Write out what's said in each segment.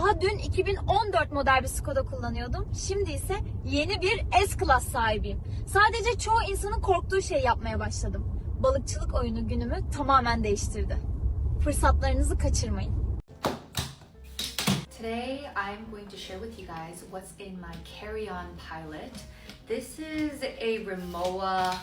Daha dün 2014 model bir Skoda kullanıyordum. Şimdi ise yeni bir S-Class sahibiyim. Sadece çoğu insanın korktuğu şeyi yapmaya başladım. Balıkçılık oyunu günümü tamamen değiştirdi. Fırsatlarınızı kaçırmayın. Today I'm going to share with you guys what's in my carry-on pilot. This is a Rimowa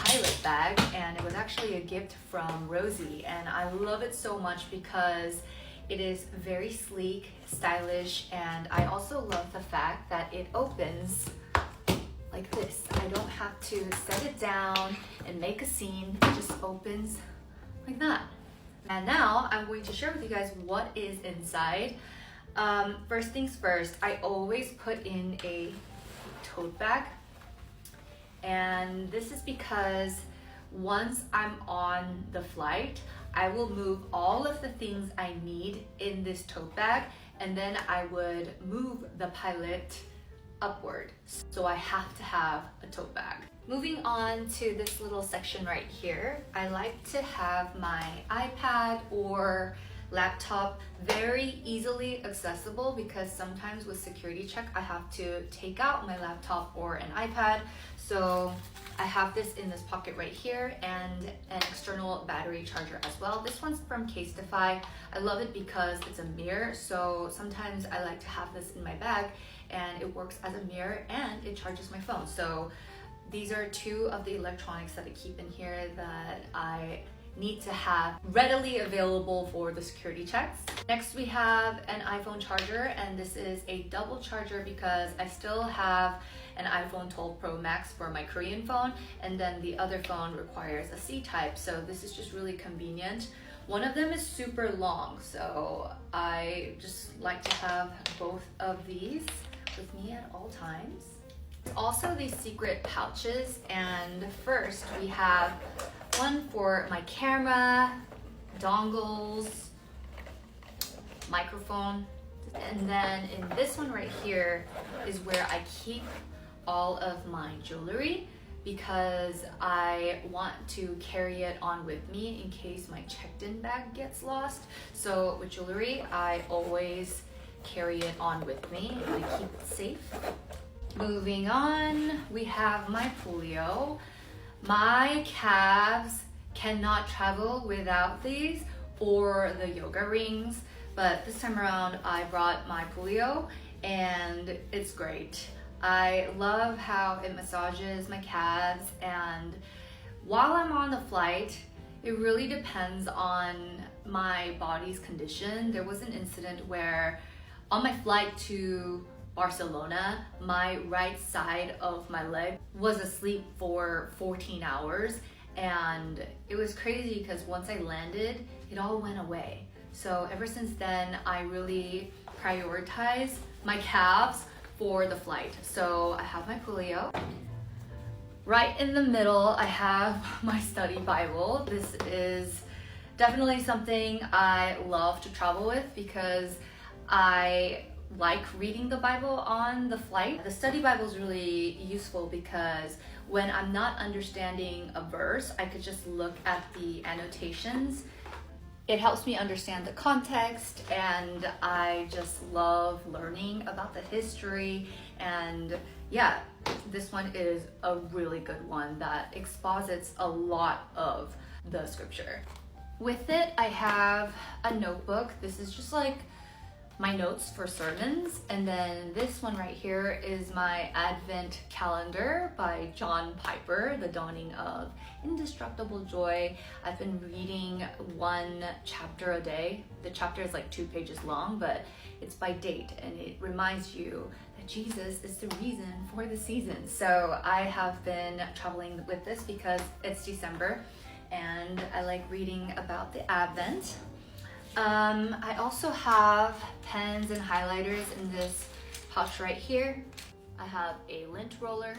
pilot bag and it was actually a gift from Rosie, and I love it so much because it is very sleek, stylish, and I also love the fact that it opens like this. I don't have to set it down and make a scene. It just opens like that. And now I'm going to share with you guys what is inside. First things first, I always put in a tote bag. And this is because once I'm on the flight, I will move all of the things I need in this tote bag, and then I would move the pilot upward. So I have to have a tote bag. Moving on to this little section right here, I like to have my iPad or laptop very easily accessible because sometimes with security check I have to take out my laptop or an iPad. So I have this in this pocket right here and an external battery charger as well. This one's from Casetify. I love it because it's a mirror, so sometimes I like to have this in my bag and it works as a mirror and it charges my phone. So these are two of the electronics that I keep in here that I need to have readily available for the security checks. Next we have an iPhone charger, and this is a double charger because I still have an iPhone 12 Pro Max for my Korean phone, and then the other phone requires a C-type, so this is just really convenient. One of them is super long, so I just like to have both of these with me at all times. Also these secret pouches, and first we have one for my camera, dongles, microphone, and then in this one right here is where I keep all of my jewelry because I want to carry it on with me in case my checked-in bag gets lost. So with jewelry, I always carry it on with me and I keep it safe. Moving on, we have my polio. My calves cannot travel without these or the yoga rings, but this time around I brought my polio and it's great. I love how it massages my calves, and while I'm on the flight, it really depends on my body's condition. There was an incident where on my flight to Barcelona, my right side of my leg was asleep for 14 hours, and it was crazy because once I landed, it all went away. So ever since then, I really prioritize my calves for the flight. So I have my polio. Right in the middle, I have my study Bible. This is definitely something I love to travel with because I like reading the Bible on the flight. The study Bible is really useful because when I'm not understanding a verse, I could just look at the annotations. It helps me understand the context, and I just love learning about the history. And yeah, this one is a really good one that exposits a lot of the scripture. With it, I have a notebook. This is just like my notes for sermons, and then this one right here is my Advent calendar by John Piper, The Dawning of Indestructible Joy. I've been reading one chapter a day. The chapter is like 2 pages long, but it's by date and it reminds you that Jesus is the reason for the season. So I have been traveling with this because it's December and I like reading about the Advent. I also have pens and highlighters in this pouch right here. I have a lint roller.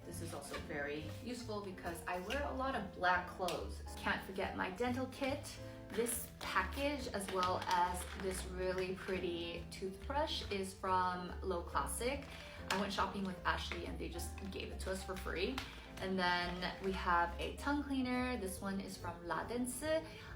This is also very useful because I wear a lot of black clothes. Can't forget my dental kit, this package, as well as this really pretty toothbrush is from Low Classic. I went shopping with Ashley and they just gave it to us for free. And then we have a tongue cleaner. This one is from La Dense.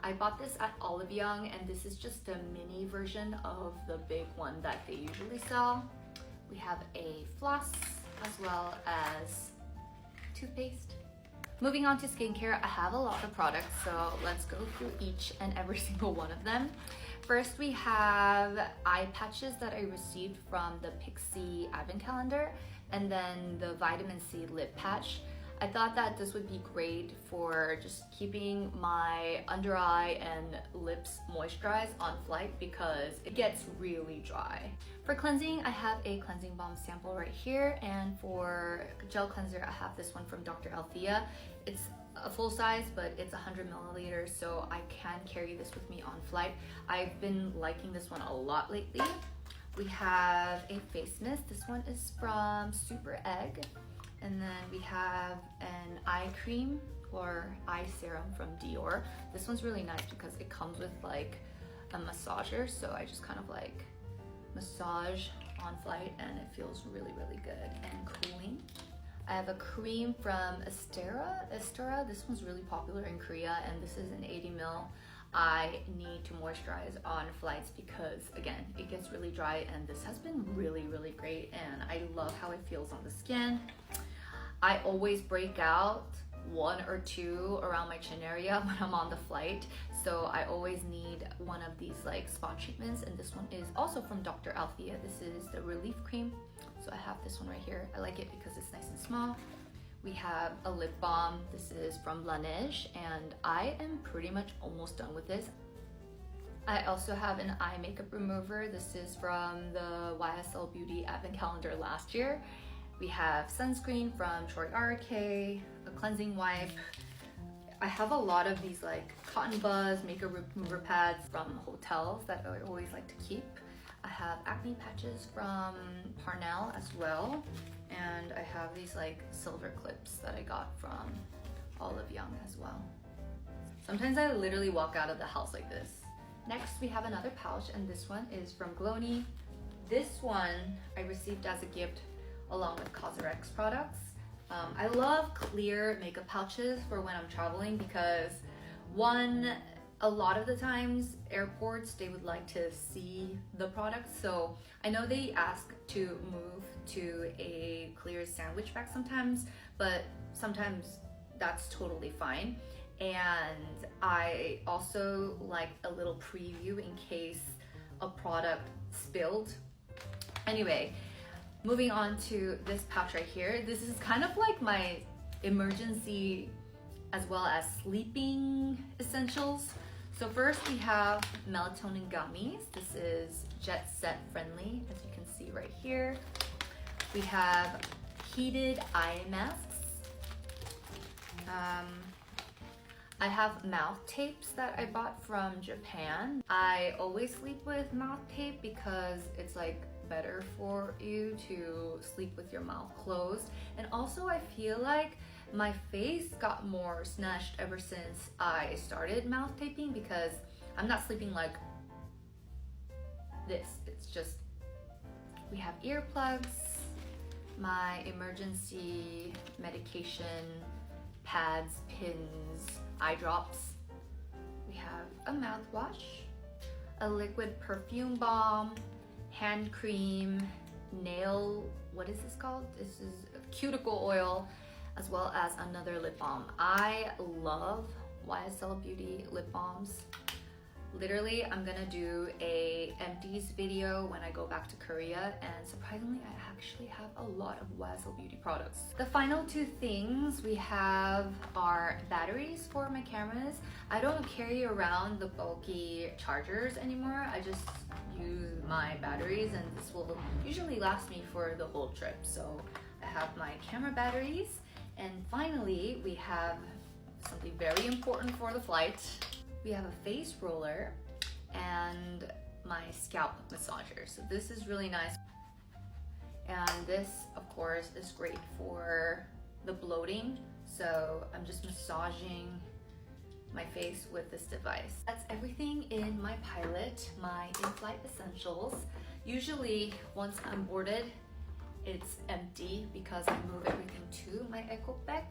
I bought this at Olive Young, and this is just a mini version of the big one that they usually sell. We have a floss as well as toothpaste. Moving on to skincare, I have a lot of products, so let's go through each and every single one of them. First, we have eye patches that I received from the Pixie Advent Calendar, and then the Vitamin C lip patch. I thought that this would be great for just keeping my under eye and lips moisturized on flight because it gets really dry. For cleansing, I have a cleansing balm sample right here, and for gel cleanser, I have this one from Dr. Althea. It's a full size, but it's 100 milliliters, so I can carry this with me on flight. I've been liking this one a lot lately. We have a face mist. This one is from Super Egg. And then we have an eye cream or eye serum from Dior. This one's really nice because it comes with like a massager, so I just kind of like massage on flight and it feels really, really good and cooling. I have a cream from Esthera. This one's really popular in Korea, and this is an 80 ml. I need to moisturize on flights because again, it gets really dry, and this has been really, really great, and I love how it feels on the skin. I always break out 1 or 2 around my chin area when I'm on the flight, so I always need one of these like spot treatments, and this one is also from Dr. Althea. This is the relief cream, so I have this one right here. I like it because it's nice and small. We have a lip balm. This is from Laneige, and I am pretty much almost done with this. I also have an eye makeup remover. This is from the YSL Beauty Advent Calendar last year. We have sunscreen from trgirlcar1, a cleansing wipe. I have a lot of these like cotton buzz makeup remover pads from hotels that I always like to keep. I have acne patches from Parnell as well. And I have these like silver clips that I got from Olive Young as well. Sometimes I literally walk out of the house like this. Next, we have another pouch, and this one is from Glowny. This one I received as a gift along with Cosrx products. I love clear makeup pouches for when I'm traveling because one, a lot of the times airports, they would like to see the product. So I know they ask to move to a clear sandwich bag sometimes, but sometimes that's totally fine. And I also like a little preview in case a product spilled. Anyway, moving on to this pouch right here. This is kind of like my emergency as well as sleeping essentials. So first we have melatonin gummies. This is jet set friendly, as you can see right here. We have heated eye masks. I have mouth tapes that I bought from Japan. I always sleep with mouth tape because it's like better for you to sleep with your mouth closed. And also I feel like my face got more snatched ever since I started mouth taping because I'm not sleeping like this. It's just, we have earplugs, my emergency medication, pads, pins, eye drops. We have a mouthwash, a liquid perfume balm, hand cream, nail, what is this called? This is cuticle oil, as well as another lip balm. I love YSL Beauty lip balms. Literally, I'm gonna do a empties video when I go back to Korea, and surprisingly, I actually have a lot of YSL Beauty products. The final two things we have are batteries for my cameras. I don't carry around the bulky chargers anymore. I just use my batteries, and this will usually last me for the whole trip. So I have my camera batteries, and finally, we have something very important for the flight. We have a face roller and my scalp massager. So this is really nice. And this, of course, is great for the bloating. So I'm just massaging my face with this device. That's everything in my pilot, my in-flight essentials. Usually, once I'm boarded it's empty because I move everything to my eco bag.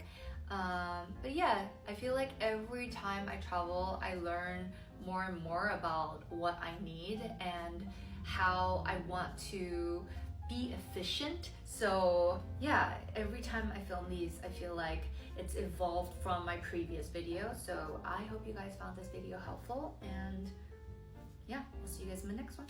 But yeah, I feel like every time I travel, I learn more and more about what I need and how I want to be efficient. So yeah, every time I film these, I feel like it's evolved from my previous video. So I hope you guys found this video helpful, and yeah, we'll see you guys in the next one.